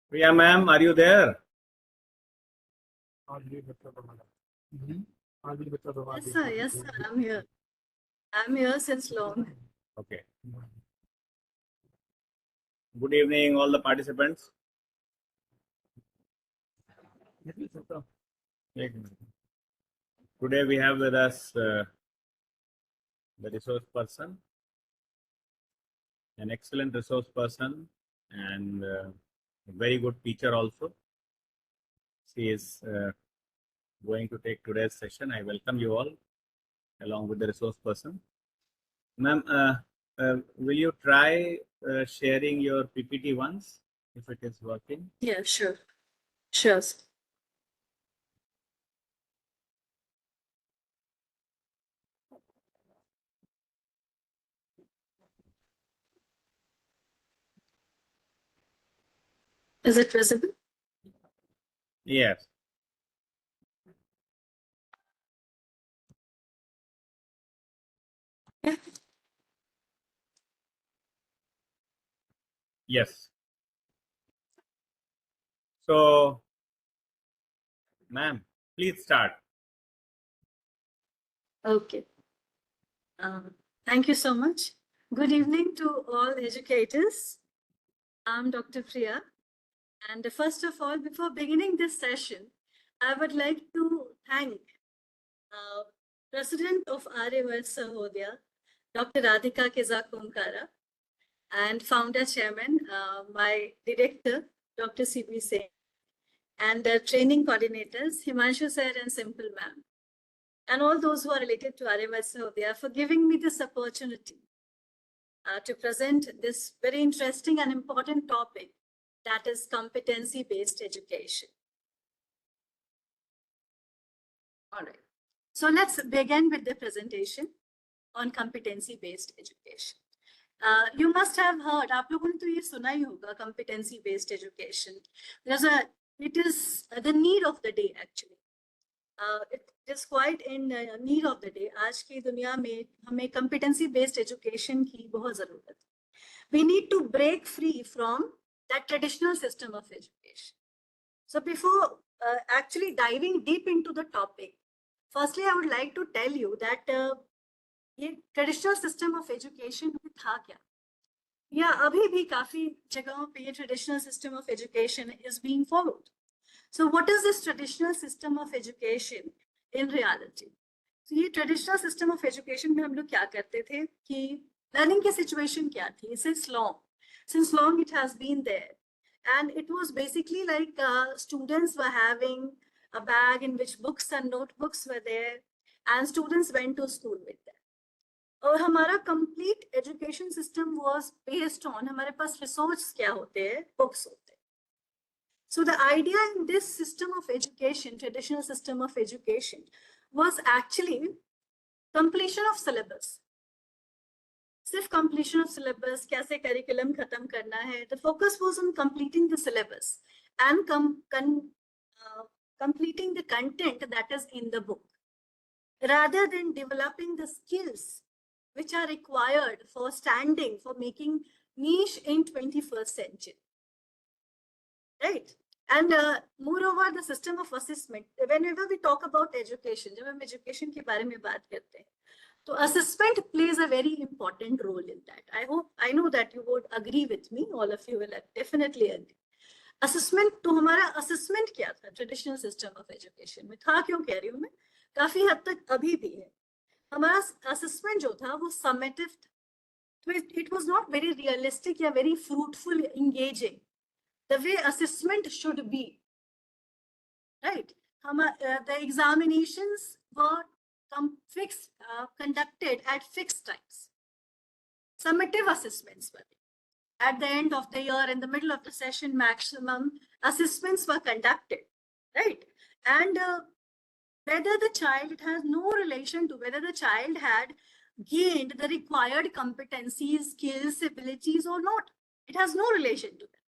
Priya ma'am, are you there? Yes, sir, I'm here. I'm here since long. Okay. Good evening, all the participants. Today we have with us the resource person, an excellent resource person, and a very good teacher also. She is going to take today's session. I welcome you all along with the resource person. Ma'am, will you try sharing your PPT once if it is working? Yeah, sure. Sure. Sir. Is it visible? Yes. Yeah. Yes. So, ma'am, please start. Okay. Thank you so much. Good evening to all educators. I'm Dr. Priya. And first of all, before beginning this session, I would like to thank President of RAOS Sahodya, Dr. Radhika Kezakumkara, and founder chairman, my director, Dr. C.B. Singh, and the training coordinators, Himanshu sir and Simple ma'am, and all those who are related to RAOS Sahodya for giving me this opportunity to present this very interesting and important topic, that is competency-based education. All right. So let's begin with the presentation on competency-based education. You must have heard, आप लोगों ने तो ये सुना ही होगा, competency-based education. It is the need of the day actually. It is quite in need of the day. आज की दुनिया में हमें competency-based education की बहुत ज़रूरत है. We need to break free from that traditional system of education. So before actually diving deep into the topic, firstly, I would like to tell you that ये ट्रेडिशनल सिस्टम ऑफ एजुकेशन में था क्या, या अभी भी काफी जगहों पे ये traditional system of education is being followed. So what is this traditional system of education in reality? तो ये ट्रेडिशनल सिस्टम ऑफ एजुकेशन में हम लोग क्या करते थे कि लर्निंग की सिचुएशन क्या थी? Since long it has been there, and it was basically like students were having a bag in which books and notebooks were there, and students went to school with them. और हमारा complete education system was based on, हमारे पास resource क्या होते हैं? Books होते हैं. So the idea in this system of education, traditional system of education, was actually completion of syllabus. सिर्फ completion of syllabus, कैसे करिकुलम खत्म करना है. The focus was on completing the syllabus and completing the content that is in the book, rather than developing the skills which are required for standing, for making niche in 21st century. Right? And moreover, the system of assessment. Whenever we talk about education, जब हम education के बारे में बात करते हैं, तो assessment plays a very important role in that. I know that you would agree with me. All of you will definitely agree. Assessment, तो हमारा assessment क्या था traditional system of education में? था क्यों कह रही हूँ मैं? काफी हद तक अभी भी है. हमारा assessment जो था वो summative था. So it was not very realistic या very fruitful, engaging, the way assessment should be. Right? The examinations were conducted at fixed times. Summative assessments were at the end of the year, in the middle of the session, maximum assessments were conducted. Right? And whether the child, it has no relation to whether the child had gained the required competencies, skills, abilities or not. It has no relation to that.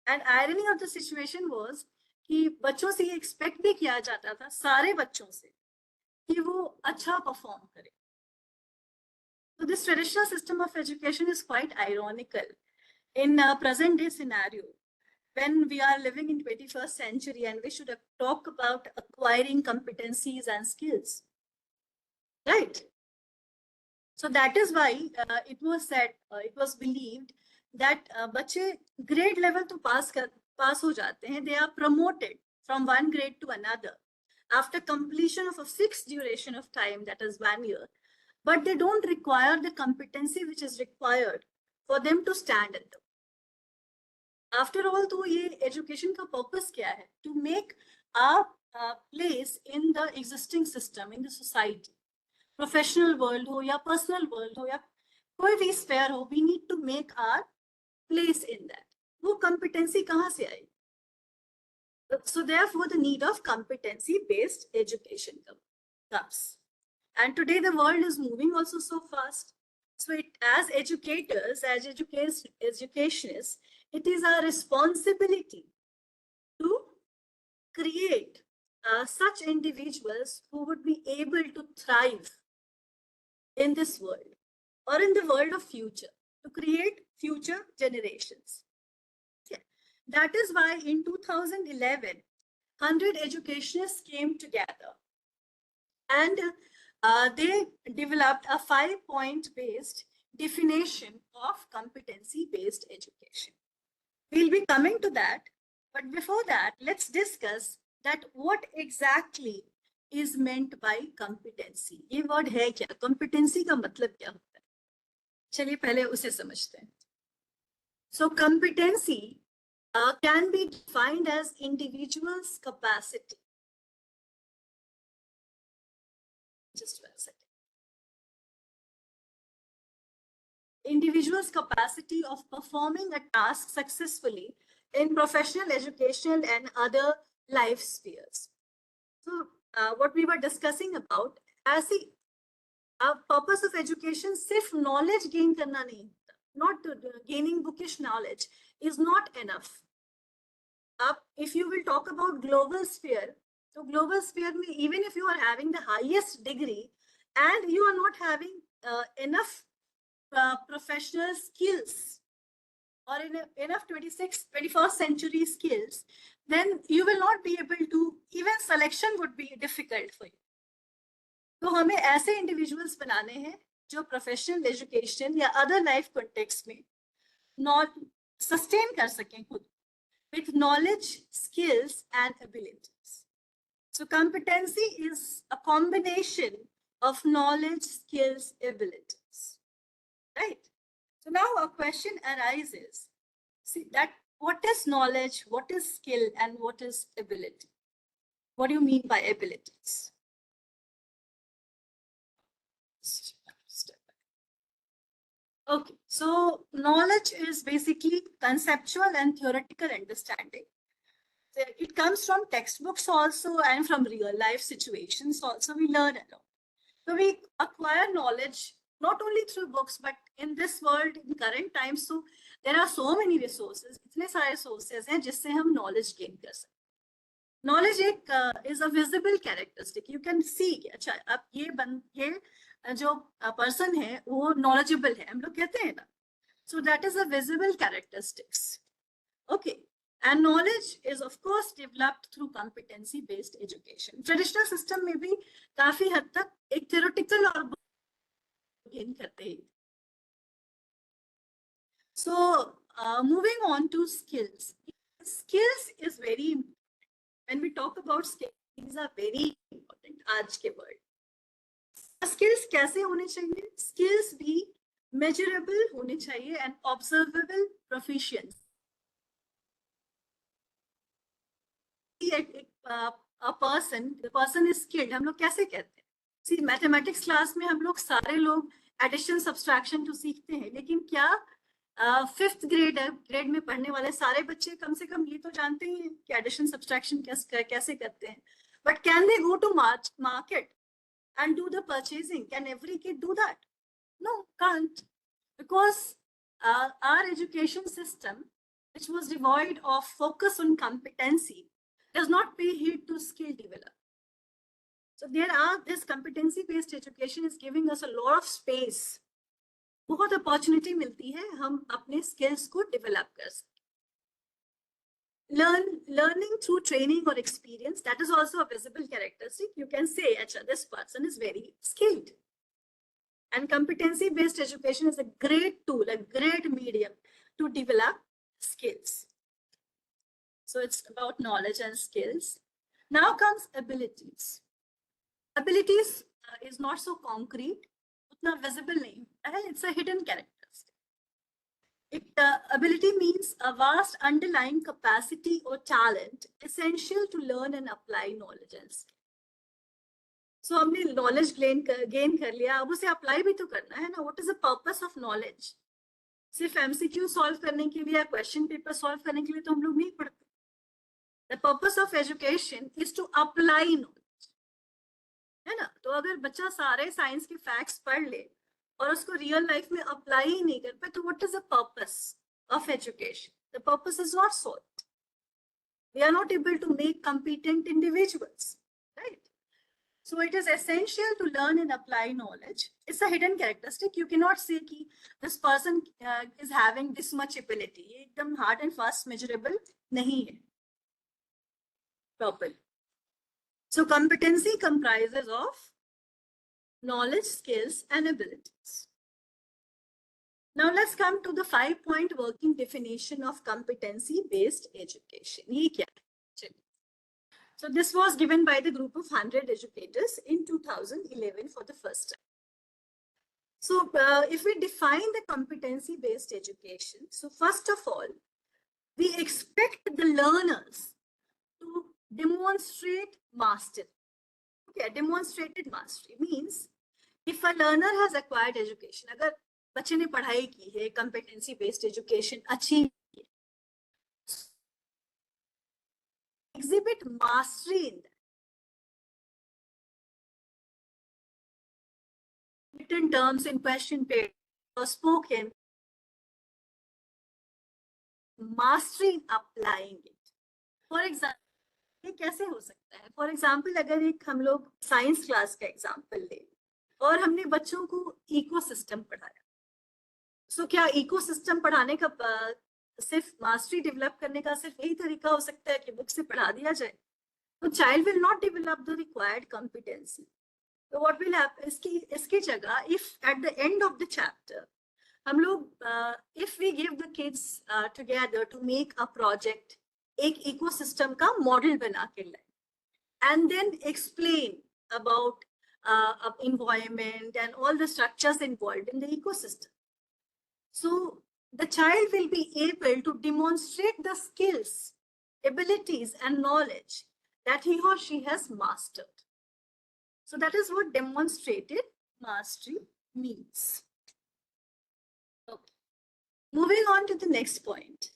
And irony of the situation was कि बच्चों से ये expect भी किया जाता था, सारे बच्चों से, कि वो अच्छा perform करे. So this traditional system of education is quite ironical in a present day scenario when we are living in 21st century and we should talk about acquiring competencies and skills, right? So that is why it was said, it was believed that बच्चे grade level to pass हो जाते हैं, they are promoted from one grade to another after completion of a fixed duration of time, that is 1 year, but they don't require the competency which is required for them to stand in them. After all, तो ये education का purpose क्या है? To make our place in the existing system, in the society. Professional world हो या personal world हो या कोई भी sphere हो, we need to make our place in that. वो competency कहाँ से आई? So therefore, the need of competency-based education comes. And today the world is moving also so fast. So as educators, as educationists, it is our responsibility to create such individuals who would be able to thrive in this world or in the world of future, to create future generations. Yeah. That is why in 2011, 100 educationists came together and they developed a 5-point based definition of competency-based education. We'll be coming to that, but before that, let's discuss that what exactly is meant by competency. ये word है क्या? Competency का मतलब क्या होता है? चलिए पहले उसे समझते हैं. So competency can be defined as individual's capacity. Just 1 second. Individual's capacity of performing a task successfully in professional, educational, and other life spheres. So, what we were discussing about, as the purpose of education, सिर्फ knowledge gain करना नहीं होता. Not gaining bookish knowledge is not enough. If you will talk about global sphere, so global sphere, even if you are having the highest degree and you are not having enough professional skills or enough 21st century skills, then you will not be able to, even selection would be difficult for you. तो हमें ऐसे individuals बनाने हैं जो professional education या other life context में not sustain कर सकें खुद with knowledge, skills, and abilities. So competency is a combination of knowledge, skills, abilities, right? So now a question arises, see that what is knowledge, what is skill, and what is ability? What do you mean by abilities? Okay, so knowledge is basically conceptual and theoretical understanding. It comes from textbooks also and from real life situations also. We learn a lot. So we acquire knowledge not only through books, but in this world, in current times, so there are so many resources, इतने सारे sources हैं जिससे हम knowledge gain कर सकते. Knowledge is a visible characteristic. You can see कि अच्छा अब ये जो person है वो knowledgeable है, हम लोग कहते हैं ना. So that is a visible characteristics. Okay. And knowledge is of course developed through competency based education. Traditional system में भी काफी हद तक एक theoretical और gain करते हैं. So moving on to skills. Skills is very important. When we talk about skills, these are very important आज के world. Skills कैसे होने चाहिए? Skills भी measurable होने चाहिए and observable proficiency. A person, the person is skilled. हम लोग कैसे कहते हैं? See, mathematics class में हम लोग सारे लोग addition, subtraction तो सीखते हैं, लेकिन क्या 5th grade में पढ़ने वाले सारे बच्चे कम से कम ये तो जानते हैं कि addition, subtraction कैसे करते हैं? But can they go to market and do the purchasing? Can every kid do that? No, can't, because our education system, which was devoid of focus on competency, does not pay heed to skill development. So this competency-based education is giving us a lot of space बहुत opportunity मिलती है हम अपने skills को develop कर सकते. Learning through training or experience, that is also a visible characteristic. You can say, "Acha, this person is very skilled." And competency based education is a great tool, a great medium to develop skills. So it's about knowledge and skills. Now comes abilities. Abilities is not so concrete, utna visible nahi. It's a hidden characteristic. Ability means a vast underlying capacity or talent essential to learn and apply knowledge and skill. So हमने knowledge gain कर लिया, अब उसे apply भी तो करना है ना. What is the purpose of knowledge? सिर्फ MCQ solve करने के लिए या question paper solve करने के लिए तो हम लोग नहीं पढ़ते. The purpose of education is to apply knowledge, है ना. तो अगर बच्चा सारे साइंस के फैक्ट्स पढ़ ले और उसको रियल लाइफ में अप्लाई ही नहीं कर पाए, तो what is the purpose of education? The purpose is not solved. We are not able to make competent individuals, right? So it is essential to learn and apply knowledge. It's a hidden characteristic. You cannot say कि this person is having this much ability. ये एकदम hard and fast measurable नहीं है properly. So competency comprises of knowledge, skills, and abilities. Now let's come to the 5-point working definition of competency-based education. ये क्या है? So this was given by the group of 100 educators in 2011 for the first time. So if we define the competency-based education, so first of all, we expect the learners to demonstrate mastery. Okay, demonstrated mastery means if a learner has acquired education, अगर बच्चे ने पढ़ाई की है, competency-based education achieve की है, exhibit mastery in that. Written terms in question paper or spoken, mastery in applying it. For example, ये कैसे हो सकता है? फॉर एग्जाम्पल अगर एक हम लोग साइंस क्लास का एग्जाम्पल ले और हमने बच्चों को इकोसिस्टम पढ़ाया, सो क्या इकोसिस्टम पढ़ाने का सिर्फ मास्टरी डेवलप करने का सिर्फ यही तरीका हो सकता है कि बुक से पढ़ा दिया जाए? तो child will not develop the required competency. तो व्हाट विल हैपन, इसकी जगह if at the end of the chapter हम लोग if we give the kids together to make a project, एक इकोसिस्टम का मॉडल बना के लाए and then explain about environment and all the structures involved in the ecosystem. So the child will be able to demonstrate the skills, abilities, and knowledge that he or she has mastered. So that is what demonstrated mastery means. Okay. Moving on to the next point.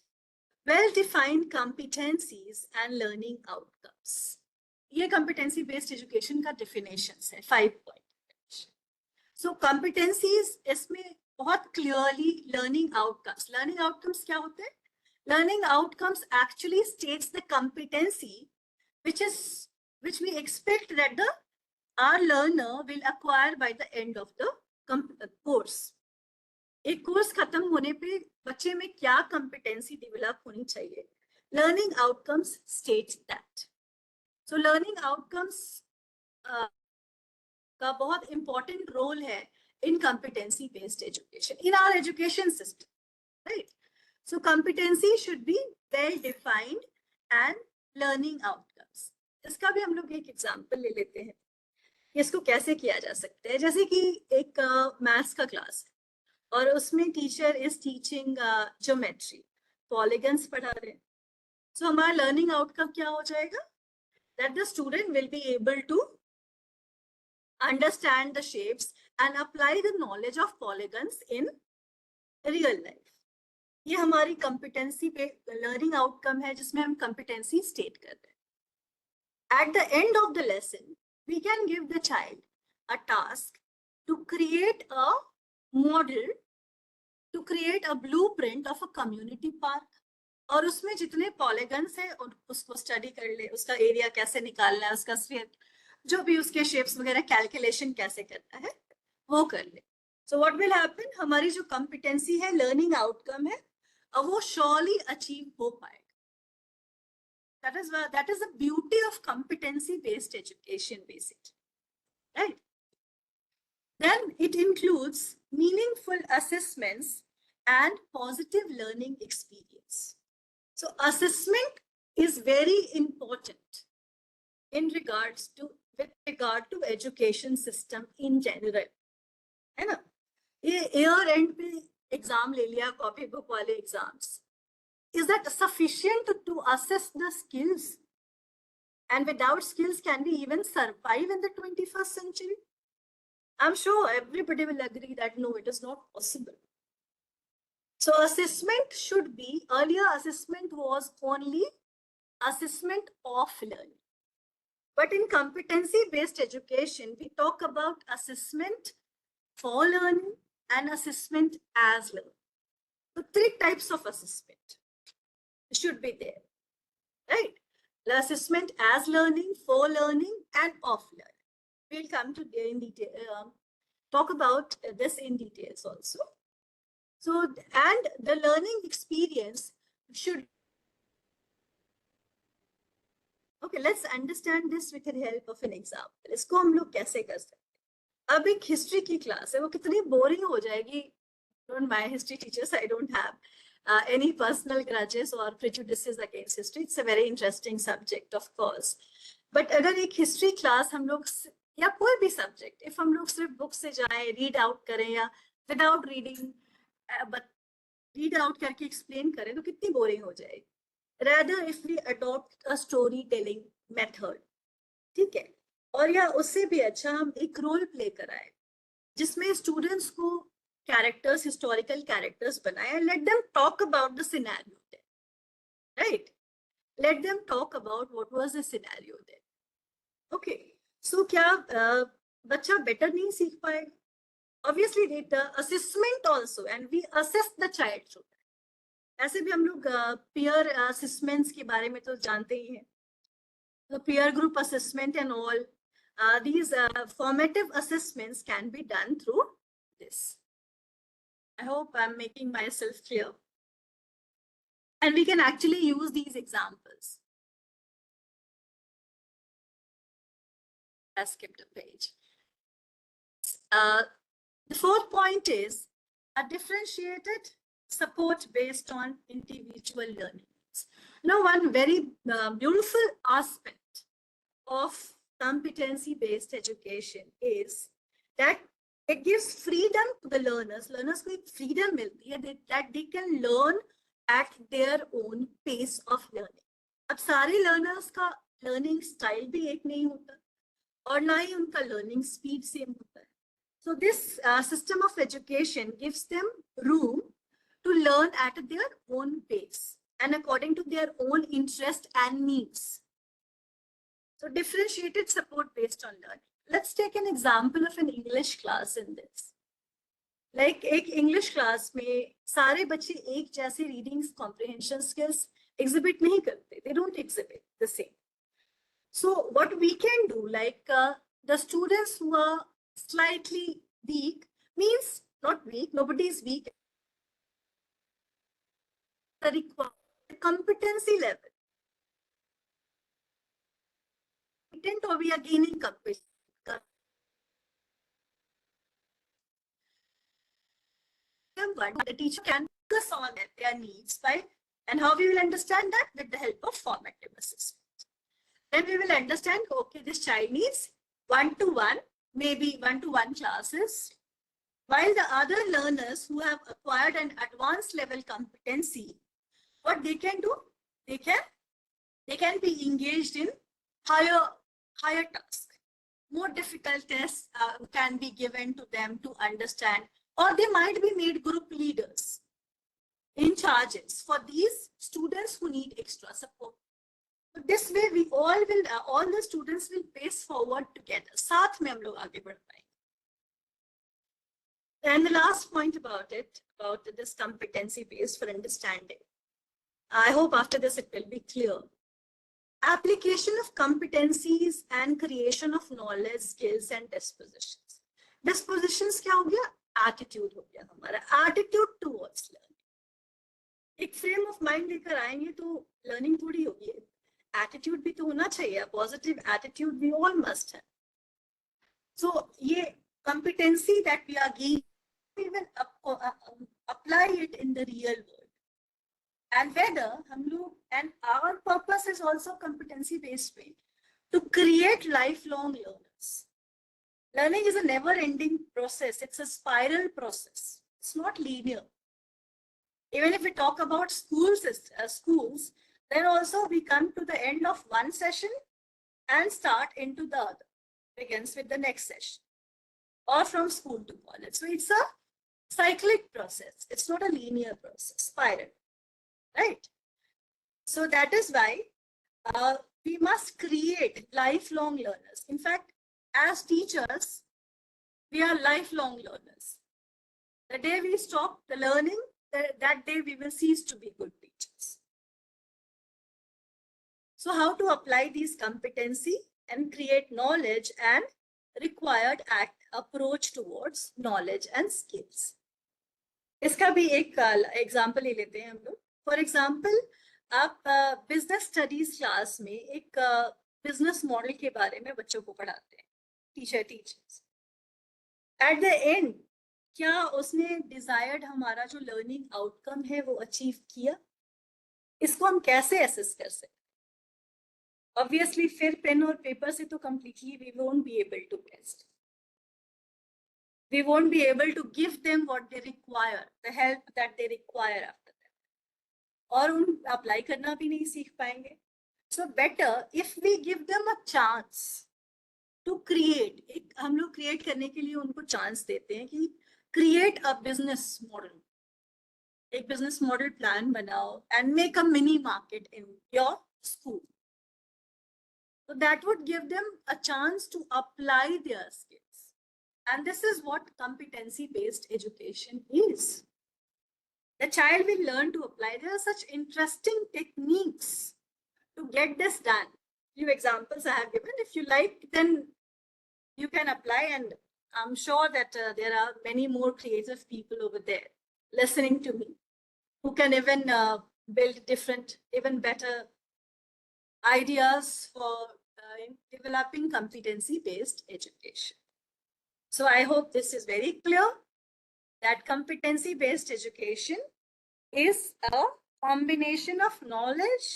Well-defined competencies and learning outcomes. ये competency based education का definitions है, 5-point. So competencies इसमें बहुत clearly learning outcomes. Learning outcomes क्या होते हैं? Learning outcomes actually states the competency which we expect that our learner will acquire by the end of the course. एक course खत्म होने पे बच्चे में क्या competency develop होनी चाहिए? Learning outcomes states that. So learning outcomes का बहुत important role है in competency based education, in our education system, right? So competency should be well defined and learning outcomes. इसका भी हम लोग एक example ले लेते हैं. इसको कैसे किया जा सकता है? जैसे कि एक मैथ्स का क्लास है और उसमें teacher is teaching geometry, polygons पढ़ा रहे हैं. सो हमारा लर्निंग आउटकम क्या हो जाएगा? That the student will be able to understand the shapes and apply the knowledge of polygons in real life. ये हमारी competency पे learning outcome है जिसमें हम competency state कर रहे हैं. At the end of the lesson, we can give the child a task to create a model, to create a blueprint of a community park. और उसमें जितने पॉलीगन्स है उसको स्टडी कर ले, उसका एरिया कैसे निकालना है, उसका स्फीयर, जो भी उसके शेप्स वगैरह कैलकुलेशन कैसे करना है वो कर ले. So what will happen? हमारी जो competency है, learning outcome है, वो surely achieve हो पाएगा. That is the beauty of competency-based education, basically, right? Then it includes meaningful assessments and positive learning experience. So assessment is very important with regard to education system in general, है ना? ये year end पे exam ले लिया, copy book वाले exams. Is that sufficient to assess the skills? And without skills, can we even survive in the 21st century? I'm sure everybody will agree that no, it is not possible. So assessment should be, earlier assessment was only assessment of learning. But in competency-based education, we talk about assessment for learning and assessment as learning. So 3 types of assessment should be there, right? The assessment as learning, for learning, and of learning. We'll come to in detail, talk about this in details also. So, and the learning experience should. Okay, let's understand this with the help of an example. इसको हम लोग कैसे कर सकते हैं? अब एक history की class है, वो कितनी boring हो जाएगी. Don't mind history teachers, I don't have any personal grudges or prejudices against history. It's a very interesting subject, of course. But अगर एक history class हम लोग या कोई भी subject, if हम लोग सिर्फ book से जाएं, read out करें या without reading, but read out करके explain करें, तो कितनी boring हो जाएगी. Rather, if we adopt a storytelling method, ठीक है, और या उससे भी अच्छा हम एक role play कराएं, जिसमें students को characters, historical characters बनाएं, and let them talk about the scenario there, right? Let them talk about what was the scenario there. Okay, so क्या बच्चा better नहीं सीख पाएगा? Obviously, the assessment also, and we assess the child through that. ऐसे भी हम लोग peer assessments के बारे में तो जानते ही हैं. The peer group assessment and all, these formative assessments can be done through this. I hope I'm making myself clear. And we can actually use these examples. I skipped a page. The 4th point is a differentiated support based on individual learning needs. Now, one very beautiful aspect of competency-based education is that it gives freedom to the learners. Learners को एक freedom मिलती है that they can learn at their own pace of learning. अब सारे learners का learning style भी एक नहीं होता और ना ही उनका learning speed same होता है. So this system of education gives them room to learn at their own pace and according to their own interest and needs. So differentiated support based on learning. Let's take an example of an English class in this. Like एक English class में सारे बच्चे एक जैसे reading comprehension skills exhibit नहीं करते. They don't exhibit the same. So what we can do, like the students who are slightly weak, means not weak, nobody is weak. The required competency level. Or we are gaining competency. The teacher can focus on their needs by, and how we will understand that with the help of formative assessment. Then we will understand, okay, this child needs 1-to-1, maybe 1-to-1 classes, while the other learners who have acquired an advanced level competency, what they can do, they can be engaged in higher tasks. More difficult tests can be given to them to understand, or they might be made group leaders in charges for these students who need extra support. So this way, we all the students will pace forward together. साथ में हम लोग आगे बढ़ पाएंगे. And the last point about this competency base for understanding. I hope after this it will be clear. Application of competencies and creation of knowledge, skills, and dispositions. Dispositions क्या हो गया? एटीट्यूड हो गया हमारा, एटीट्यूड टुवर्ड्स लर्निंग। एक frame of mind लेकर आएंगे तो लर्निंग थोड़ी होगी, एटीट्यूड भी तो होना चाहिए, positive attitude we all must है। सो ये competency that we are gaining, we will apply it in the real world. And whether हम लोग, and our purpose is also competency based way to create lifelong learners. Learning is a never ending process. It's a spiral process. It's not linear. Even if we talk about schools, then also we come to the end of one session and start into the other, begins with the next session, or from school to college. So it's a cyclic process. It's not a linear process, spiral, right? So that is why we must create lifelong learners. In fact, as teachers, we are lifelong learners. The day we stop the learning, that day we will cease to be good teachers. So how to apply these competency and create knowledge and required approach towards knowledge and skills. इसका भी एक example ले लेते हैं हम लोग. For example, आप business studies class में एक बिजनेस मॉडल के बारे में बच्चों को पढ़ाते हैं, टीचर्स. एट द एंड क्या उसने डिजायर्ड हमारा जो लर्निंग आउटकम है वो अचीव किया? इसको हम कैसे एसेस कर सकते? Obviously, फिर पेन और पेपर से तो completely we won't be able to test. We won't be able to give them what they require, the help that they require after that. और उन apply करना भी नहीं सीख पाएंगे. So better if we give them a chance to create. एक हम लोग create करने के लिए उनको chance देते हैं कि create a business model. एक business model plan बनाओ and make a mini market in your school. So that would give them a chance to apply their skills. And this is what competency-based education is. The child will learn to apply. There are such interesting techniques to get this done. Few examples I have given. If you like, then you can apply. And I'm sure that there are many more creative people over there listening to me who can even build different, even better ideas for in developing competency-based education. So I hope this is very clear that competency-based education is a combination of knowledge,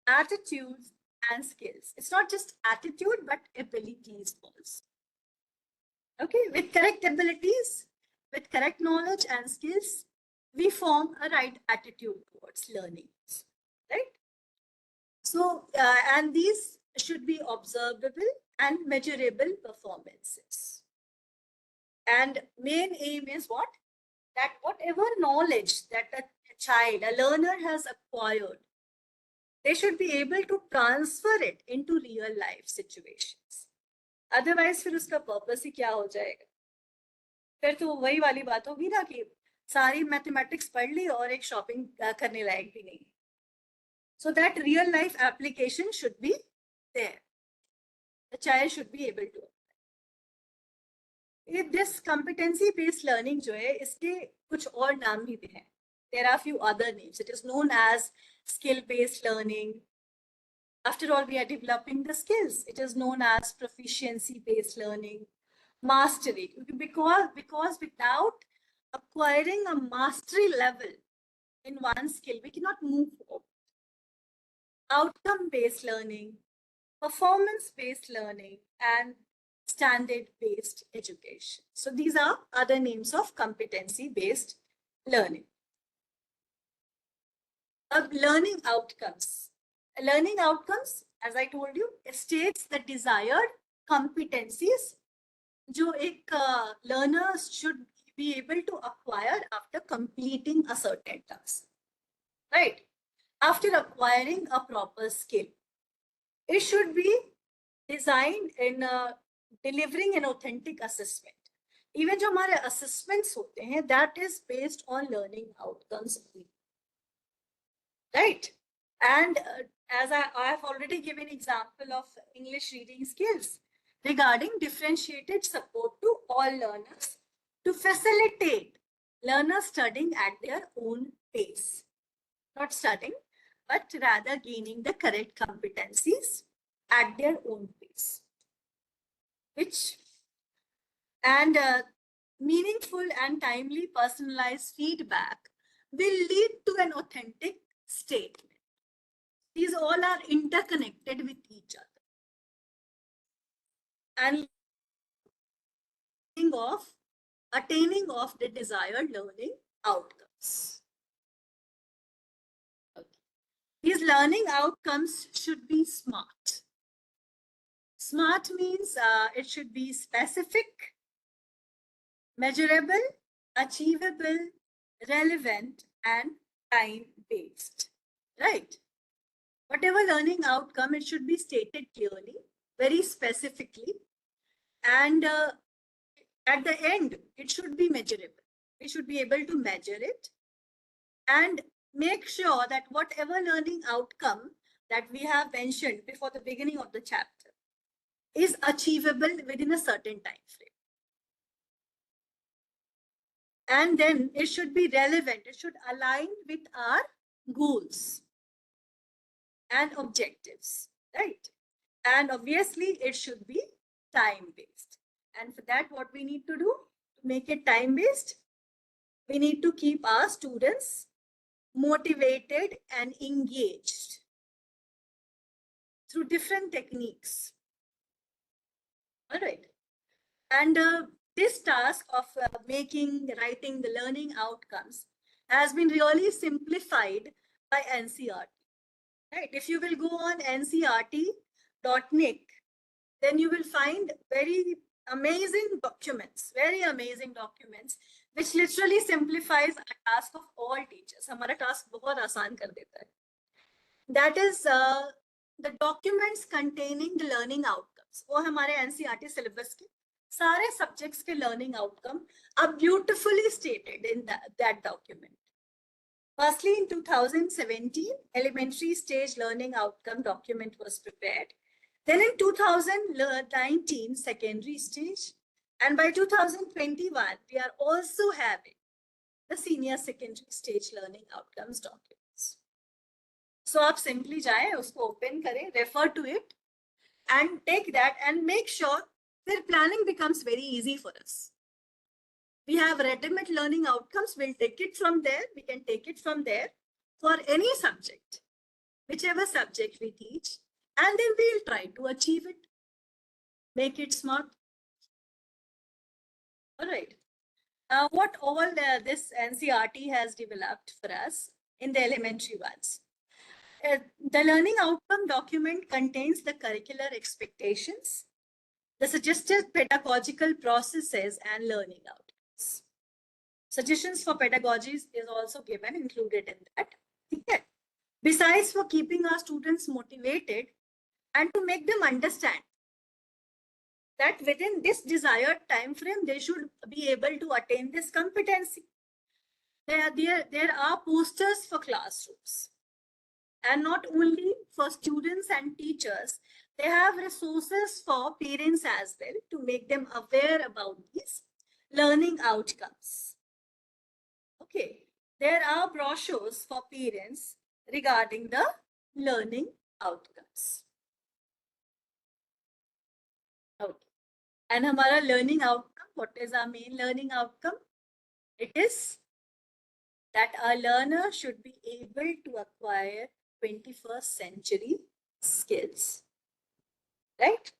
attitudes, and skills. It's not just attitude, but abilities also. Okay, with correct abilities, with correct knowledge and skills, we form a right attitude towards learning, right? So, and these should be observable and measurable performances. And main aim is what? That whatever knowledge that a child, a learner has acquired, they should be able to transfer it into real life situations. Otherwise, फिर उसका purpose ही क्या हो जाएगा? फिर तो वही वाली बात होगी ना कि सारी मैथमेटिक्स पढ़ ली और एक शॉपिंग करने लायक भी नहीं. So that real life application should be there. The child should be able to apply. This competency-based learning जो है, इसके कुछ और नाम भी हैं. There are a few other names. It is known as skill-based learning. After all, we are developing the skills. It is known as proficiency-based learning, mastery. Because without acquiring a mastery level in one skill, we cannot move forward. Outcome-based learning, performance-based learning, and standard-based education. So these are other names of competency-based learning. Learning outcomes. Learning outcomes, as I told you, states the desired competencies जो एक learners should be able to acquire after completing a certain task, right? After acquiring a proper skill, it should be designed in delivering an authentic assessment. Even जो हमारे assessments होते हैं, that is based on learning outcomes, right? And as I have already given example of English reading skills regarding differentiated support to all learners to facilitate learners studying at their own pace. Not studying, but rather gaining the correct competencies at their own pace. And meaningful and timely personalized feedback will lead to an authentic statement. These all are interconnected with each other. And attaining of the desired learning outcomes. Okay. These learning outcomes should be SMART. SMART means it should be specific, measurable, achievable, relevant, and time-based, right? Whatever learning outcome, it should be stated clearly, very specifically, and at the end, it should be measurable. We should be able to measure it and make sure that whatever learning outcome that we have mentioned before the beginning of the chapter is achievable within a certain time frame. And then it should be relevant. It should align with our goals and objectives, right? And obviously, it should be time-based. And for that, what we need to do to make it time-based, we need to keep our students motivated and engaged through different techniques. All right. And this task of writing the learning outcomes has been really simplified by NCERT. Right? If you will go on ncert.nic, then you will find very amazing documents, which literally simplifies a task of all teachers. हमारा task बहुत आसान कर देता है. That is the documents containing the learning outcomes. वो हमारे NCERT syllabus के सारे subjects के learning outcome are beautifully stated in that document. Firstly, in 2017, elementary stage learning outcome document was prepared. Then in 2019, secondary stage. And by 2021, we are also having the senior secondary stage learning outcomes documents. So आप simply जाए, उसको open करें, refer to it, and take that and make sure their planning becomes very easy for us. We have ready-made learning outcomes. We'll take it from there. We can take it from there for any subject, whichever subject we teach, and then we'll try to achieve it. Make it SMART. All right. What all this NCERT has developed for us in the elementary ones. The learning outcome document contains the curricular expectations, the suggested pedagogical processes, and learning outcomes. Suggestions for pedagogies is also given, included in that. Okay. Besides, for keeping our students motivated and to make them understand that within this desired time frame, they should be able to attain this competency. There are posters for classrooms. And not only for students and teachers, they have resources for parents as well to make them aware about these learning outcomes. Okay, there are brochures for parents regarding the learning outcomes. Okay, and हमारा learning outcome, what is our main learning outcome? It is that our learner should be able to acquire 21st century skills, right?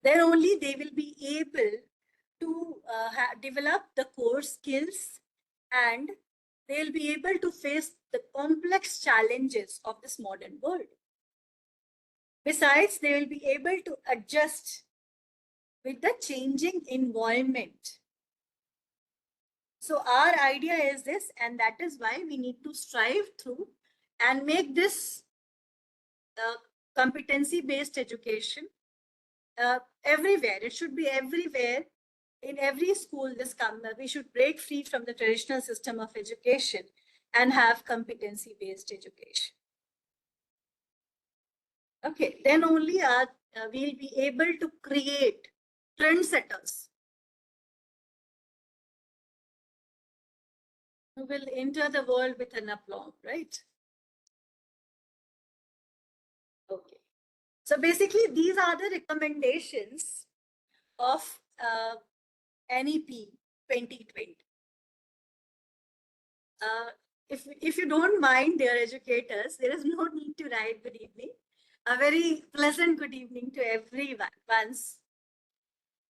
Then only they will be able to develop the core skills, and they'll be able to face the complex challenges of this modern world. Besides, they will be able to adjust with the changing environment. So our idea is this, and that is why we need to strive through and make this competency-based education everywhere. It should be everywhere. In every school, we should break free from the traditional system of education and have competency-based education. Okay, then only we'll be able to create trendsetters who will enter the world with an aplomb, right? Okay. So basically, these are the recommendations of NEP 2020. If you don't mind, dear educators, there is no need to write good evening. A very pleasant good evening to everyone once.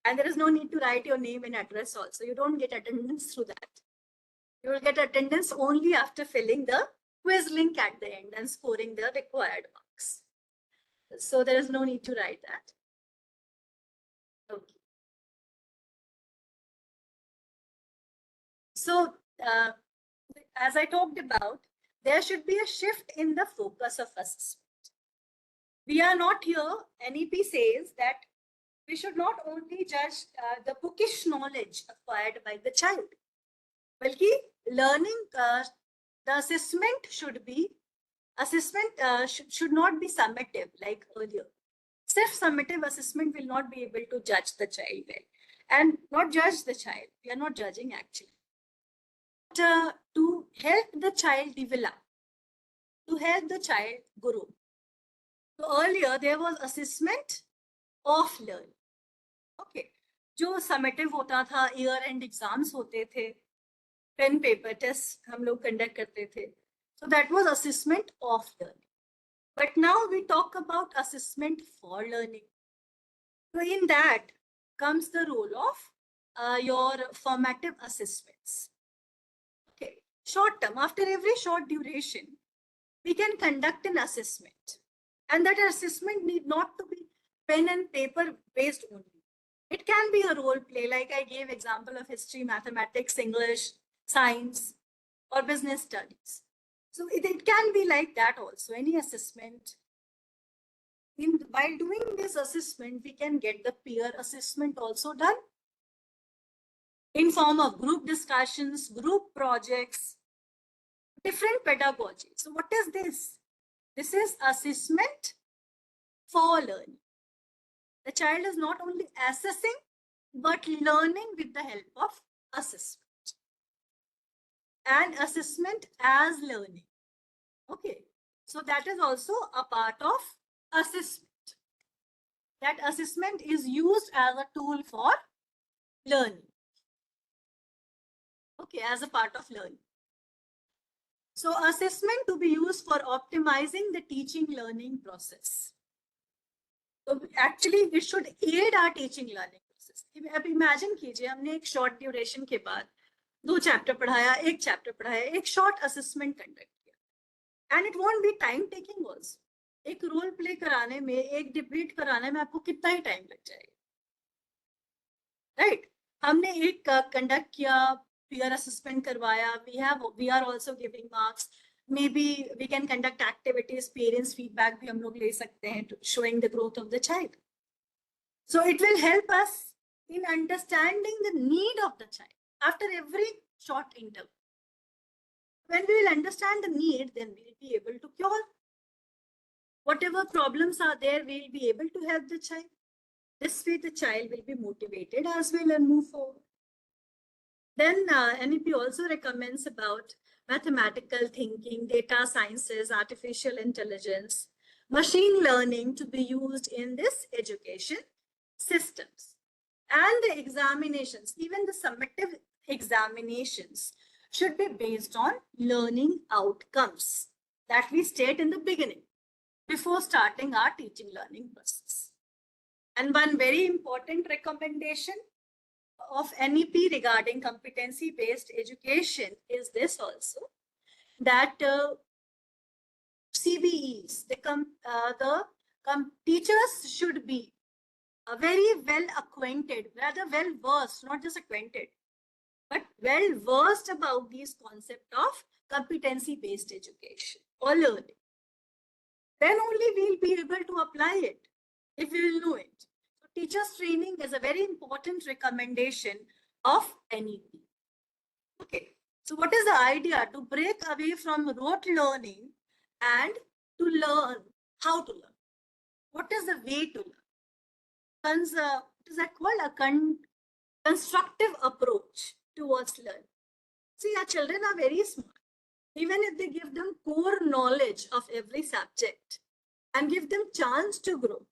And there is no need to write your name and address also. You don't get attendance through that. You will get attendance only after filling the quiz link at the end and scoring the required marks. So there is no need to write that. Okay. So as I talked about, there should be a shift in the focus of assessment. We are not here, NEP says that we should not only judge the bookish knowledge acquired by the child, but learning, the assessment should be, should not be summative like earlier. Self-summative assessment will not be able to judge the child well. And not judge the child, we are not judging actually. But, to help the child develop, to help the child grow. So earlier there was assessment of learning. Okay, जो summative होता था, year and exams होते थे, pen paper test हम लोग conduct करते थे, so that was assessment of learning. But now we talk about assessment for learning. So in that comes the role of your formative assessments. Okay, short term, after every short duration, we can conduct an assessment, and that assessment need not to be pen and paper based only. It can be a role play, like I gave example of history, mathematics, English, science, or business studies. So it can be like that also, any assessment. While doing this assessment, we can get the peer assessment also done in form of group discussions, group projects, different pedagogy. So what is this? This is assessment for learning. The child is not only assessing, but learning with the help of assessment. And assessment as learning. Okay, so that is also a part of assessment. That assessment is used as a tool for learning. Okay, as a part of learning. So assessment to be used for optimizing the teaching learning process. So actually it should aid our teaching learning process. अब imagine कीजिए, हमने एक short duration के बाद 2 chapter पढ़ाया, 1 chapter पढ़ाया, एक short assessment conduct किया, and it won't be time taking also. एक role play कराने में, एक debate कराने में आपको कितना ही time लग जाएगा, right? हमने एक conduct किया, peer assessment करवाया, we are also giving marks. Maybe we can conduct activities, parents feedback भी हम लोग ले सकते हैं, showing the growth of the child. So it will help us in understanding the need of the child after every short interval. When we will understand the need, then we will be able to cure. Whatever problems are there, we will be able to help the child. This way the child will be motivated as well and move forward. Then NEP also recommends about mathematical thinking, data sciences, artificial intelligence, machine learning to be used in this education systems. And the examinations, even the summative examinations, should be based on learning outcomes that we state in the beginning before starting our teaching learning process. And one very important recommendation of NEP regarding competency-based education is this also, that CBEs, teachers should be very well acquainted, rather well versed, not just acquainted, but well versed about these concept of competency-based education or learning. Then only we'll be able to apply it if we will know it. So teachers training is a very important recommendation of NEP. Okay, so what is the idea? To break away from rote learning and to learn how to learn. What is the way to learn? What is that called? A constructive approach towards learning. See, our children are very smart. Even if they give them core knowledge of every subject and give them chance to grow,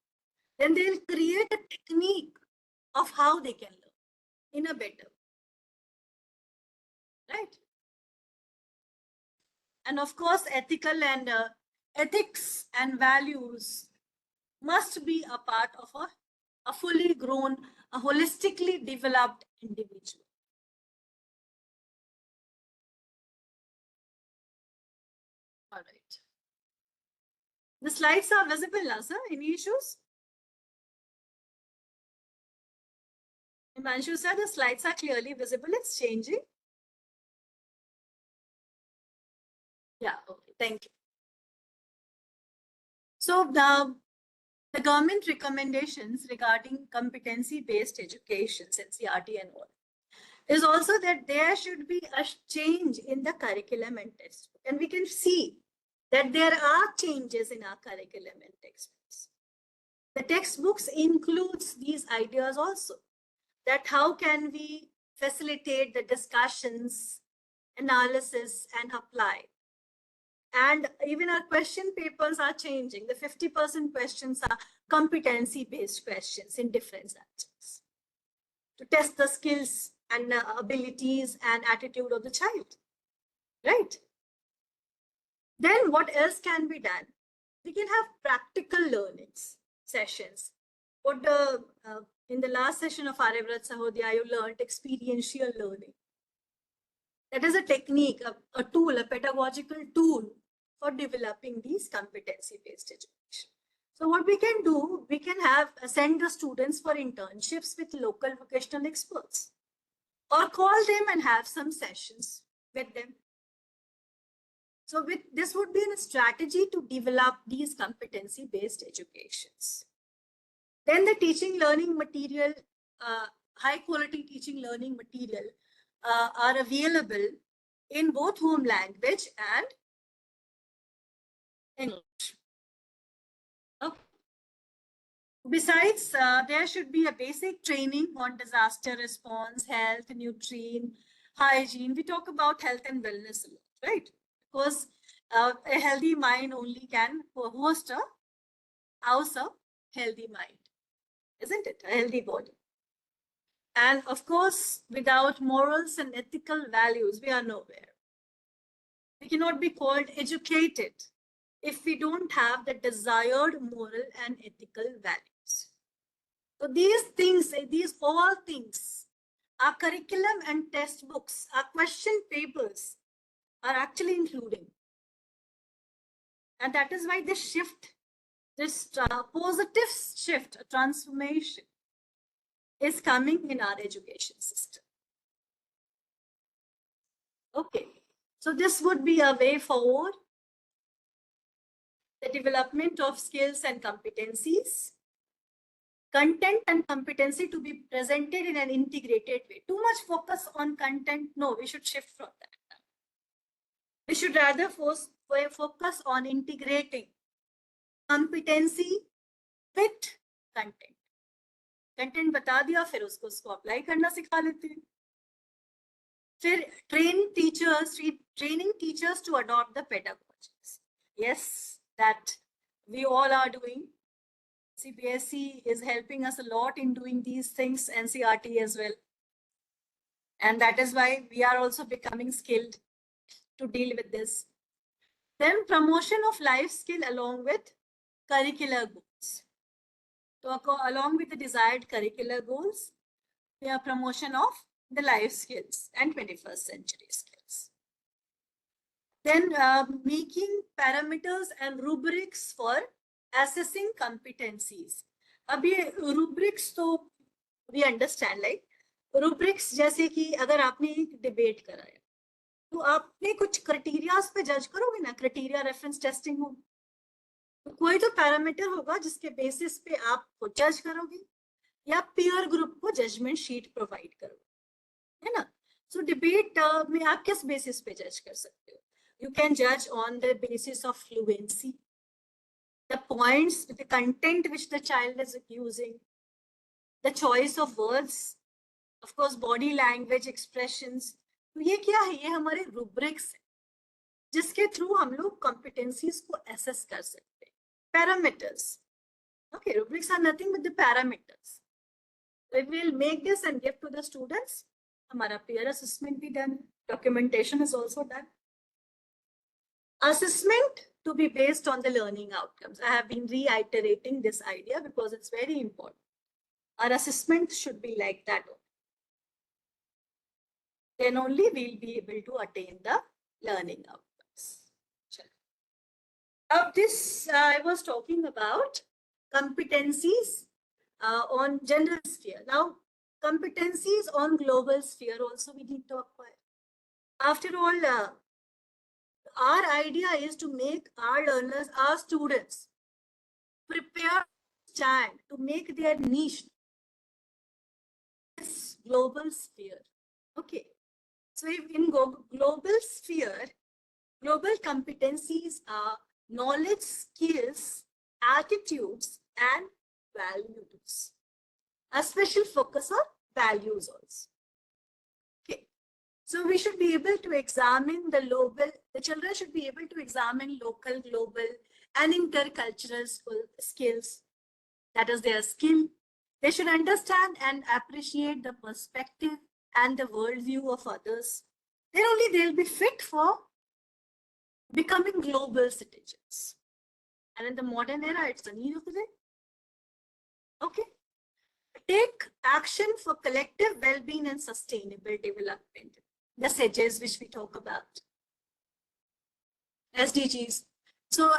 then they'll create a technique of how they can learn in a better way, right? And of course, ethics and values must be a part of a fully grown, a holistically developed individual. All right. The slides are visible now, sir. Any issues? Himanshu sir, the slides are clearly visible. It's changing. Yeah, okay, thank you. So the government recommendations regarding competency-based education, NCERT and all, is also that there should be a change in the curriculum and textbook. And we can see that there are changes in our curriculum and textbooks. The textbooks includes these ideas also, that how can we facilitate the discussions, analysis, and apply. And even our question papers are changing. The 50% questions are competency-based questions in different subjects to test the skills and abilities and attitude of the child, right? Then what else can be done? We can have practical learnings sessions. What in the last session of Aryavrat Sahodaya, you learned experiential learning. That is a technique, a tool, a pedagogical tool for developing these competency-based education. So what we can do, we can send the students for internships with local vocational experts, or call them and have some sessions with them. So this would be a strategy to develop these competency-based educations. Then the teaching learning material, high quality teaching learning material are available in both home language and English. Okay. Besides, there should be a basic training on disaster response, health, nutrition, hygiene. We talk about health and wellness a lot, right? Because a healthy mind only can host a house of healthy mind, isn't it? A healthy body. And of course, without morals and ethical values, we are nowhere. We cannot be called educated if we don't have the desired moral and ethical values. So these things, these all things, our curriculum and textbooks, our question papers are actually including. And that is why this shift, this positive shift, a transformation is coming in our education system. Okay, so this would be a way forward. The development of skills and competencies, content and competency to be presented in an integrated way. Too much focus on content, no, we should shift from that. We should rather focus on integrating competency with content. Content बता दिया, फिर उसको apply करना सिखा लेते हैं. फिर training teachers to adopt the pedagogies. Yes, that we all are doing. CBSE is helping us a lot in doing these things, NCERT as well. And that is why we are also becoming skilled to deal with this. Then promotion of life skill along with curricular goals. So along with the desired curricular goals, we have promotion of the life skills and 21st century skills. Then making parameters and rubrics for assessing competencies. Abhi rubrics to we understand, like rubrics जैसे कि अगर आपने एक debate कराया तो आपने कुछ criterias पे जज करोगे ना, क्राइटेरिया रेफरेंस टेस्टिंग हो, तो कोई तो पैरामीटर होगा जिसके बेसिस पे आप जज करोगे या पीयर ग्रुप को जजमेंट शीट प्रोवाइड करोगे, है ना. सो डिबेट में आप किस बेसिस पे जज कर सकते हो? You can judge on the basis of fluency, the points, the content which the child is using, the choice of words, of course, body language expressions, तो ये क्या है? ये हमारे रूब्रिक्स है जिसके थ्रू हम लोग कॉम्पिटेंसीज को असेस कर सकते हैं. Parameters. Okay, rubrics are nothing but the parameters. We will make this and give to the students. हमारा peer assessment भी done. Documentation is also done. Assessment to be based on the learning outcomes. I have been reiterating this idea because it's very important. Our assessment should be like that. Then only we'll be able to attain the learning outcomes. Of this, I was talking about competencies on general sphere. Now, competencies on global sphere also we need to acquire. After all, our idea is to make our learners, our students, prepare stand to make their niche this global sphere. Okay. So if in global sphere, global competencies are knowledge, skills, attitudes, and values. A special focus on values also. Okay. So we should be able to examine the children should be able to examine local, global, and intercultural skills. That is their skill. They should understand and appreciate the perspective and the worldview of others. Then only they'll be fit for becoming global citizens. And in the modern era, it's the need of the day. Okay. Take action for collective well-being and sustainable development. The SDGs which we talk about. SDGs. So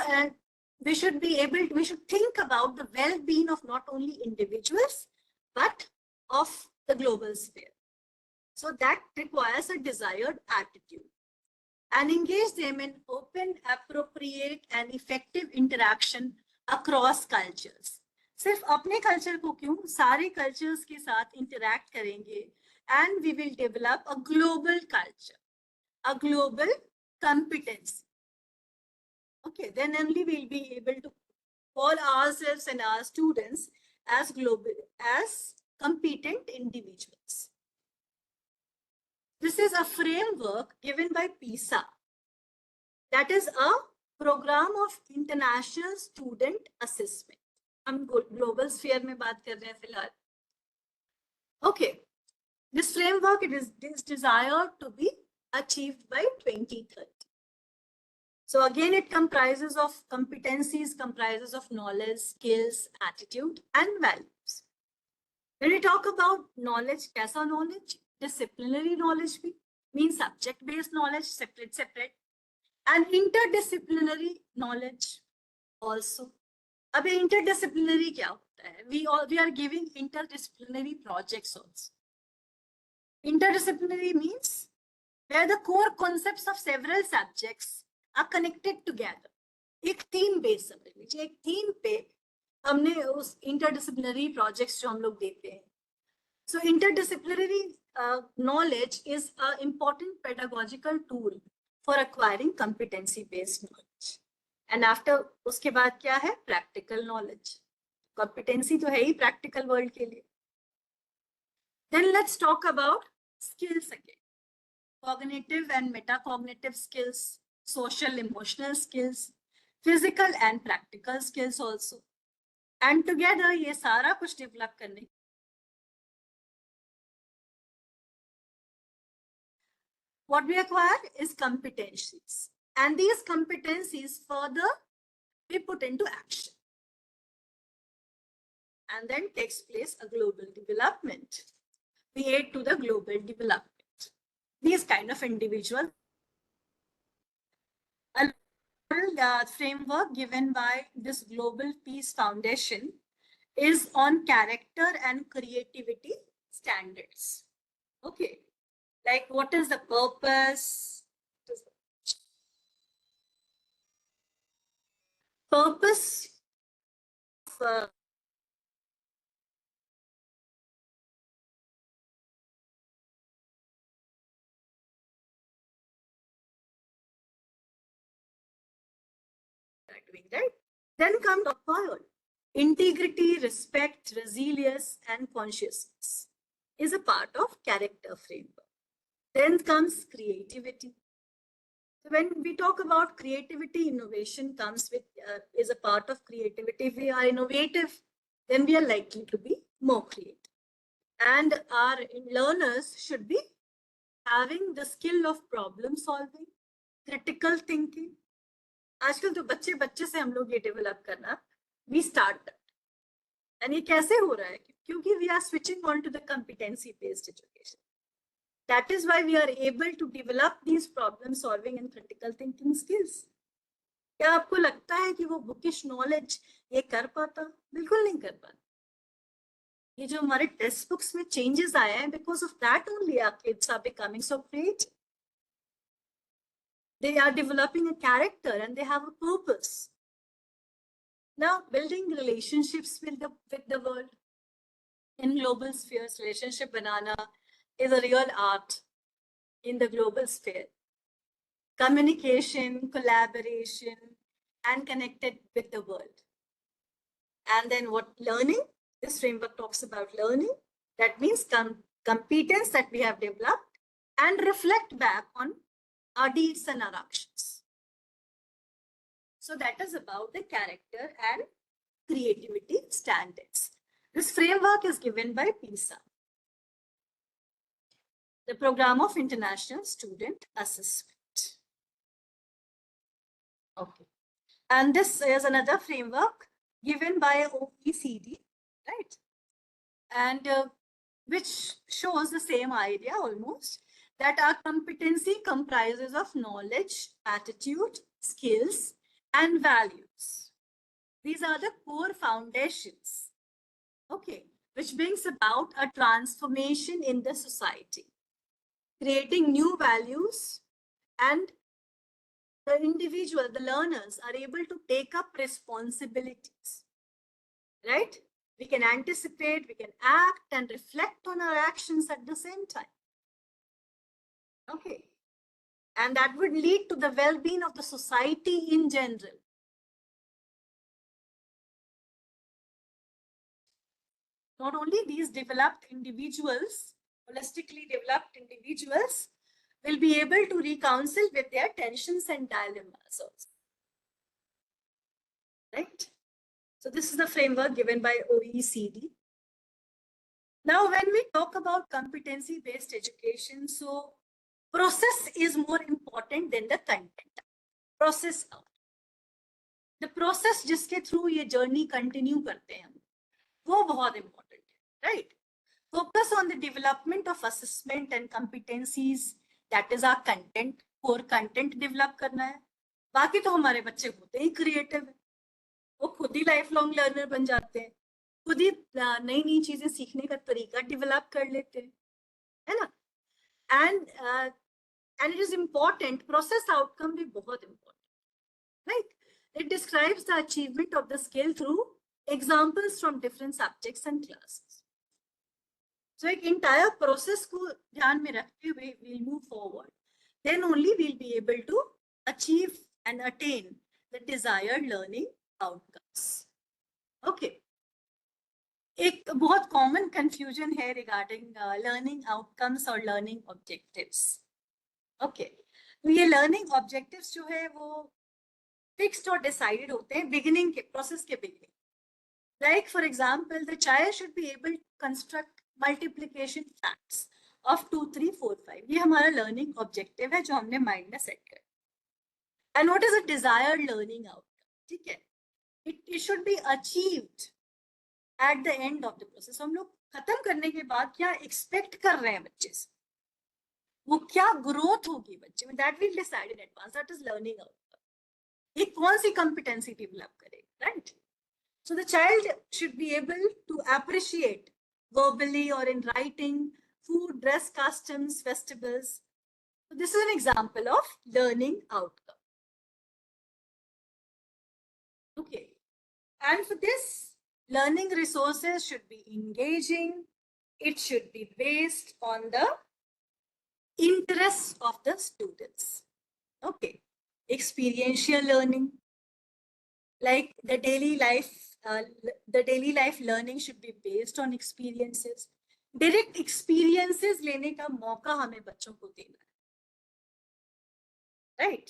we should think about the well-being of not only individuals, but of the global sphere. So that requires a desired attitude. And engage them in open, appropriate, and effective interaction across cultures. सिर्फ अपने culture को क्यों, सारे cultures के साथ interact करेंगे and we will develop a global culture, a global competence. Okay, then only we'll be able to call ourselves and our students as global, as competent individuals. This is a framework given by PISA. That is a program of international student assessment. हम global sphere में बात कर रहे हैं फिलहाल. Okay, this framework is desired to be achieved by 2030. So again, it comprises of competencies, comprises of knowledge, skills, attitude, and values. When we talk about knowledge, kaisa knowledge? Disciplinary knowledge bhi means subject-based knowledge, separate, and interdisciplinary knowledge also. अब interdisciplinary क्या होता है? We are giving interdisciplinary projects also. Interdisciplinary means where the core concepts of several subjects are connected together. एक theme base समझ लीजिए, एक theme पे हमने उस interdisciplinary projects जो हम लोग देते हैं. So interdisciplinary knowledge is an important pedagogical tool for acquiring competency-based knowledge. And after उसके बाद क्या है? Practical knowledge. Competency तो है ही practical world के लिए. Then let's talk about skills again. Cognitive and metacognitive skills, social emotional skills, physical and practical skills also. And together ये सारा कुछ develop करने what we acquire is competencies. And these competencies further be put into action. And then takes place a global development. We aid to the global development. These kind of individual framework given by this Global Peace Foundation is on character and creativity standards. Okay, like what is the purpose? Purpose of doing that. Then comes the third. Integrity, respect, resilience, and consciousness is a part of character framework. Then comes creativity. So when we talk about creativity, innovation comes with, is a part of creativity. If we are innovative, then we are likely to be more creative. And our learners should be having the skill of problem solving, critical thinking. आजकल तो बच्चे बच्चे से हम लोग ये develop करना, we start that. And ये कैसे हो रहा है? क्योंकि we are switching on to the competency based education. That is why we are able to develop these problem solving and critical thinking skills. क्या आपको लगता है कि वो बुकिश नॉलेज ये कर पाता? बिल्कुल नहीं कर पाता. ये जो हमारे टेक्स्ट बुक्स में चेंजेस आए हैं, because of that only our kids are becoming so creative. They are developing a character and they have a purpose. Now, building relationships with the world in global spheres, relationship banana is a real art in the global sphere. Communication, collaboration, and connected with the world. And then what? Learning. This framework talks about learning. That means competence that we have developed and reflect back on our deeds and our actions. So that is about the character and creativity standards. This framework is given by PISA, the Program of International Student Assessment. Okay. And this is another framework given by OECD, right? And which shows the same idea almost, that our competency comprises of knowledge, attitude, skills, and values. These are the core foundations, okay, which brings about a transformation in the society, creating new values, and the individual, the learners are able to take up responsibilities, right? We can anticipate, we can act and reflect on our actions at the same time. Okay. And that would lead to the well-being of the society in general. Not only these developed individuals, holistically developed individuals, will be able to reconcile with their tensions and dilemmas also. Right? So this is the framework given by OECD. Now, when we talk about competency-based education, so process is more important than the content. Process out. The process जिसके through ये journey continue करते हैं हम, वो बहुत important है, right? Focus on the development of assessment and competencies. That is our content, core content develop करना है. बाकी तो हमारे बच्चे होते ही creative है, वो खुद ही lifelong learner बन जाते हैं, खुद ही नई नई चीजें सीखने का तरीका develop कर लेते हैं, है ना? And it is important, process outcome भी बहुत important, right? It describes the achievement of the skill through examples from different subjects and classes. So एक entire process को ध्यान में रखते हुए we'll move forward. Then only we'll be able to achieve and attain the desired learning outcomes. Okay. एक बहुत common confusion है regarding learning outcomes और learning objectives. Okay. तो ये learning objectives जो है वो fixed or decided होते हैं beginning के process के beginning. Like for example, the child should be able to construct multiplication facts of 2, 3, 4, 5. ये हमारा learning objective है जो हमने mind में set कर. And what is a desired learning outcome? ठीक है? It should be achieved at the end of the process. हम लोग खत्म करने के बाद क्या expect कर रहे हैं बच्चे से? वो क्या growth होगी बच्चे में? That we'll decide in advance. That is learning outcome. ये कौन सी competency develop करेगा, right? So the child should be able to appreciate verbally or in writing food, dress, customs, festivals. So this is an example of learning outcome. Okay. And for this, learning resources should be engaging. It should be based on the interests of the students. Okay. Experiential learning, like the daily life learning should be based on experiences. Direct experiences लेने का मौका हमें बच्चों को देना है, right?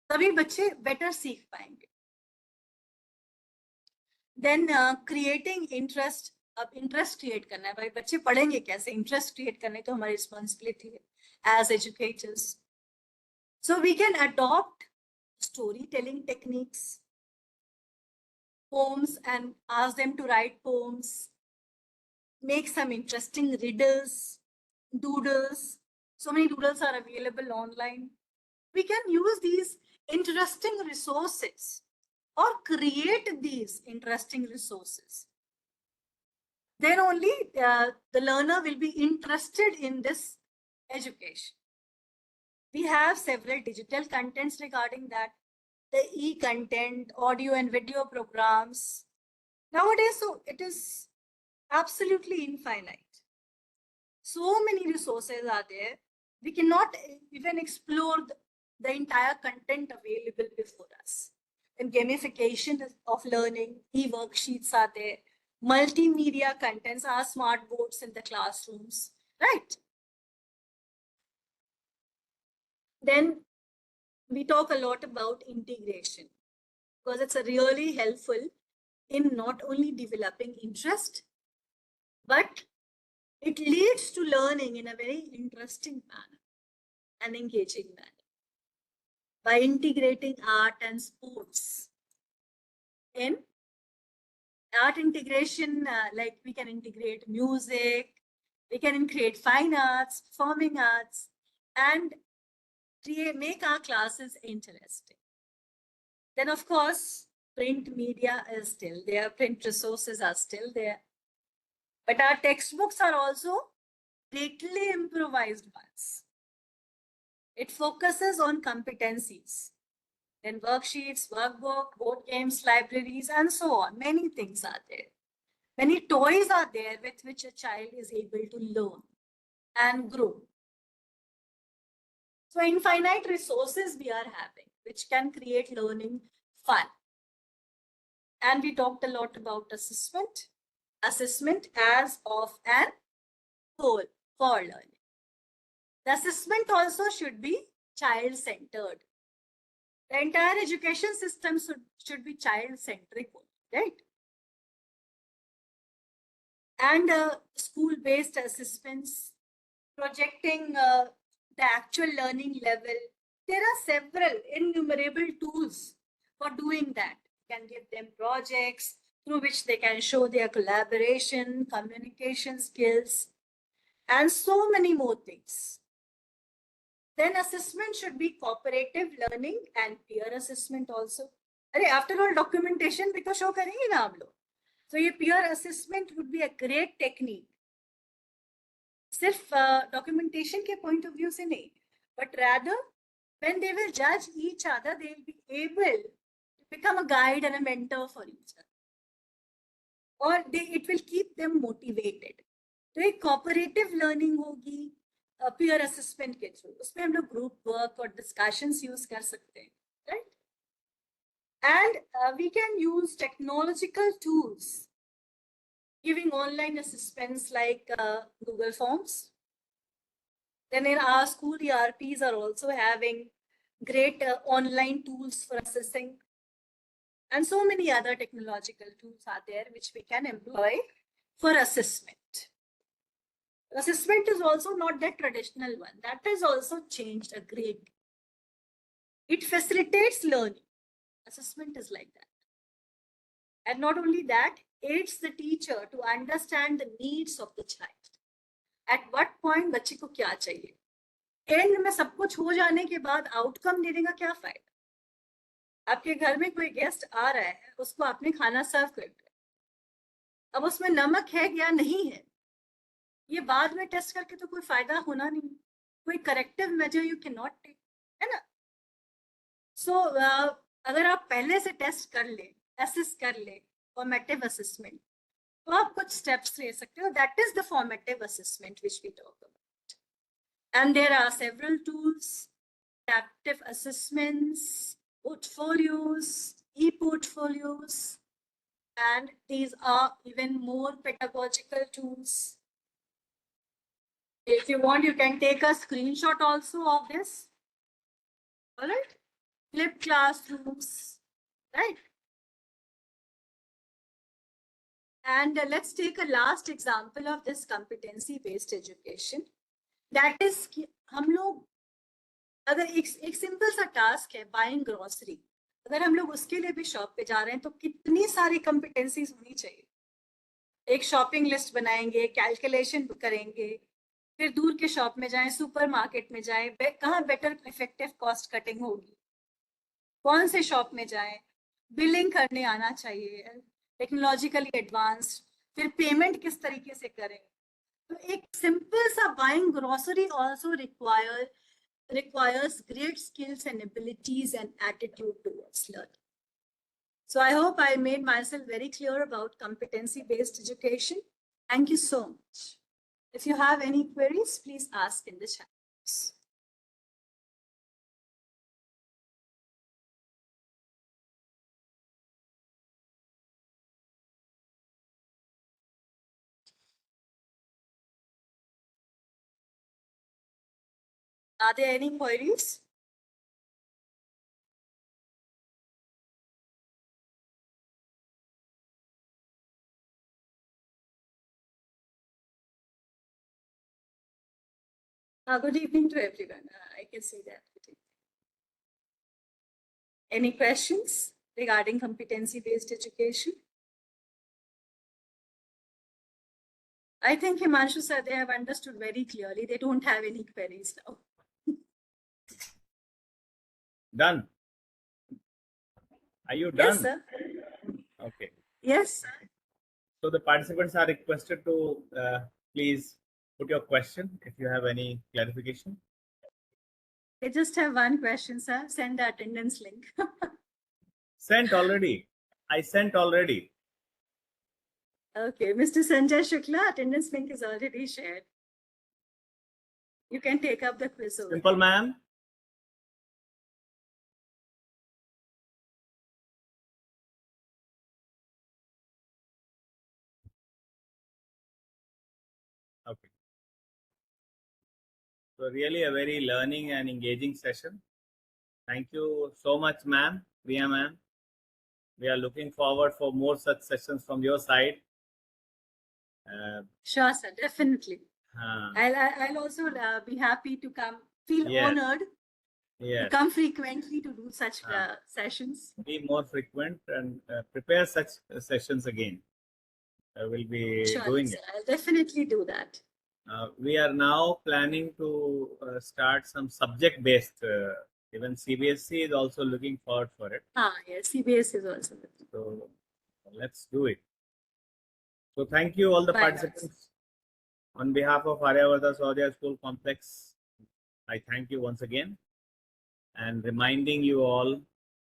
तभी बच्चे बेटर सीख पाएंगे. Then creating interest. अब इंटरेस्ट क्रिएट करना है भाई, बच्चे पढ़ेंगे कैसे? इंटरेस्ट क्रिएट करने तो हमारी रिस्पॉन्सिबिलिटी है as educators. So we can adopt story telling techniques, poems, and ask them to write poems, make some interesting riddles, doodles. So many doodles are available online. We can use these interesting resources or create these interesting resources. Then only the learner will be interested in this education. We have several digital contents regarding that, the e-content, audio and video programs. Nowadays, so it is absolutely infinite. So many resources are there. We cannot even explore the entire content available before us. And gamification of learning, e-worksheets are there. Multimedia contents are smart boards in the classrooms, right? Then we talk a lot about integration because it's really helpful in not only developing interest, but it leads to learning in a very interesting manner and engaging manner. By integrating art and sports. In art integration, like we can integrate music, we can integrate fine arts, performing arts, and make our classes interesting. Then, of course, print media is still there, print resources are still there. But our textbooks are also greatly improvised ones. It focuses on competencies. Then worksheets, workbook, board games, libraries, and so on. Many things are there. Many toys are there with which a child is able to learn and grow. So infinite resources we are having, which can create learning fun. And we talked a lot about assessment. Assessment as of an goal for learning. The assessment also should be child-centered. The entire education system should be child-centric, right? And school-based assessments, projecting the actual learning level. There are several innumerable tools for doing that. You can give them projects through which they can show their collaboration, communication skills, and so many more things. Then assessment should be cooperative learning and peer assessment also. After all, documentation भी तो show करेंगे ना आप लोग. So ये peer assessment would be a great technique. सिर्फ documentation के point of view से नहीं, but rather when they will judge each other, they will be able to become a guide and a mentor for each other. Or it will keep them motivated. तो एक cooperative learning होगी peer assessment के through. उसमें हम लोग group work और discussions use कर सकते हैं, right? And we can use technological tools, giving online assessments like Google Forms. Then in our school, ERPs are also having great online tools for assessing. And so many other technological tools are there which we can employ for assessment. Assessment is also not that traditional one. That has also changed a great deal. It facilitates learning. Assessment is like that. And not only that, aids the teacher to understand the needs of the child. At what point बच्चे को क्या चाहिए? And में सब कुछ हो जाने के बाद आउटकम देने का क्या फायदा? आपके घर में कोई गेस्ट आ रहा है, उसको आपने खाना सर्व कर दिया, अब उसमें नमक है या नहीं है, ये बाद में टेस्ट करके तो कोई फायदा होना नहीं, कोई corrective measure you can not take, है ना? सो अगर आप पहले से टेस्ट कर ले, असेस कर ले, फॉर्मेटिव असेसमेंट, तो आप कुछ स्टेप्स ले सकते हो. That is the formative assessment which we talk about. And there are several tools, adaptive assessments, portfolios, e-portfolios, and these are even more pedagogical tools. If you want, you can take a screenshot also of this. All right. Flip classrooms, right? And let's take a last example of this competency-based education. That is, कि हम लोग अगर एक simple सा task है buying grocery, अगर हम लोग उसके लिए भी शॉप पे जा रहे हैं तो कितनी सारी कॉम्पिटेंसीज होनी चाहिए. एक शॉपिंग लिस्ट बनाएंगे, कैलकुलेशन करेंगे, फिर दूर के शॉप में जाएं, सुपरमार्केट में जाएं, कहाँ बेटर इफेक्टिव कॉस्ट कटिंग होगी, कौन से शॉप में जाएं, बिलिंग करने आना चाहिए, टेक्नोलॉजिकली एडवांस्ड, फिर पेमेंट किस तरीके से करें. तो एक सिंपल सा buying grocery also requires great skills and abilities and attitude towards learning. So I hope I made myself very clear about competency-based education. Thank you so much. If you have any queries, please ask in the chat box. Are there any queries? Good evening to everyone. I can see that. Any questions regarding competency-based education? I think Himanshu sir, they have understood very clearly. They don't have any queries now. Done. Are you done? Yes, sir. Okay. Yes, sir. So the participants are requested to please put your question if you have any clarification. I just have one question, sir. Send the attendance link. Sent already. I sent already. Okay, Mr. Sanjay Shukla, attendance link is already shared. You can take up the quiz over. Simple, ma'am. Okay. So really a very learning and engaging session. Thank you so much, ma'am, Priya ma'am. We are looking forward for more such sessions from your side. Sure, sir, definitely. Uh, I'll also be happy to come, feel honored to come frequently to do such sessions. Be more frequent and prepare such sessions again. I will be doing sir, it. I'll definitely do that. We are now planning to start some subject-based. Even CBSE is also looking forward for it. Yes, CBSE is also looking. So let's do it. So thank you all the participants. On behalf of Aryavata Swadhyaya School Complex, I thank you once again and reminding you all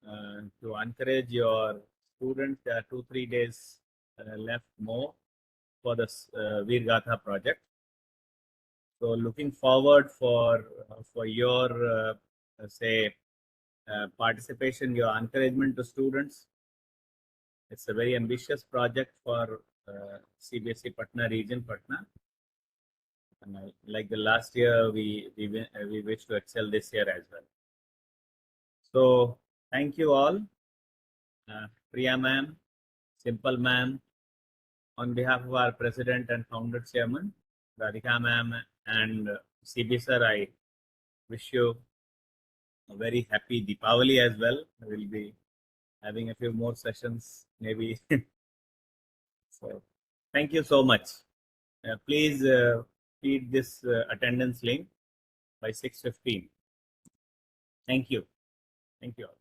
to encourage your students. There are 2-3 days left more for this Veer Gatha project. So looking forward for your participation, your encouragement to students. It's a very ambitious project for CBSE Patna region, Patna. And like the last year, we wish to excel this year as well. So thank you all, Priya ma'am, Simple ma'am, on behalf of our president and founder chairman, Radhika ma'am, and CB sir, I wish you a very happy Deepavali as well. We will be having a few more sessions maybe. So thank you so much. Please feed this attendance link by 6:15. Thank you. Thank you all.